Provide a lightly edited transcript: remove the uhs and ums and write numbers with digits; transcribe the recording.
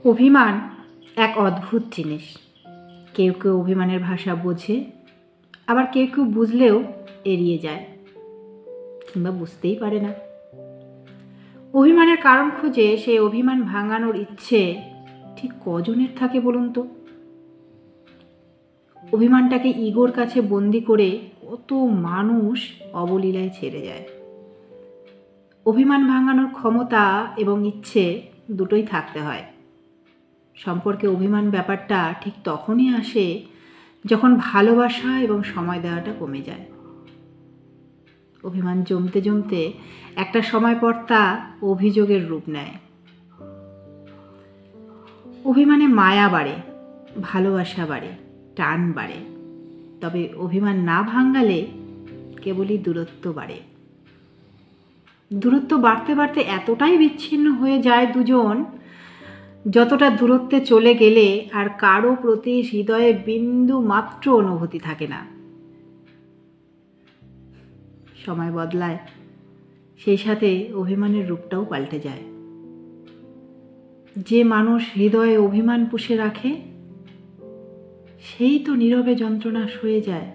অভিমান এক অদ্ভুত জিনিস। কেউ কেউ অভিমানের ভাষা বোঝে, আবার কেউ কেউ বুঝলেও এড়িয়ে যায় কিংবা বুঝতেই পারে না। অভিমানের কারণ খুঁজে সেই অভিমান ভাঙানোর ইচ্ছে ঠিক কজনের থাকে বলুন তো? অভিমানটাকে ইগোর কাছে বন্দি করে কত মানুষ অবলীলায় ছেড়ে যায়। অভিমান ভাঙানোর ক্ষমতা এবং ইচ্ছে দুটোই থাকতে হয়। সম্পর্কে অভিমান ব্যাপারটা ঠিক তখনই আসে যখন ভালোবাসা এবং সময় দেওয়াটা কমে যায়। অভিমান জমতে জমতে একটা সময় পর তা অভিযোগের রূপ নেয়। অভিমানে মায়া বাড়ে, ভালোবাসা বাড়ে, টান বাড়ে, তবে অভিমান না ভাঙালে কেবলই দূরত্ব বাড়ে। দূরত্ব বাড়তে বাড়তে এতটাই বিচ্ছিন্ন হয়ে যায় দুজন, যতটা দূরত্বে চলে গেলে আর কারো প্রতি হৃদয়ে বিন্দু মাত্র অনুভূতি থাকে না। সময় বদলায়, সেই সাথে অভিমানের রূপটাও পাল্টে যায়। যে মানুষ হৃদয়ে অভিমান পুষে রাখে সেই তো নীরবে যন্ত্রণা সয়ে যায়।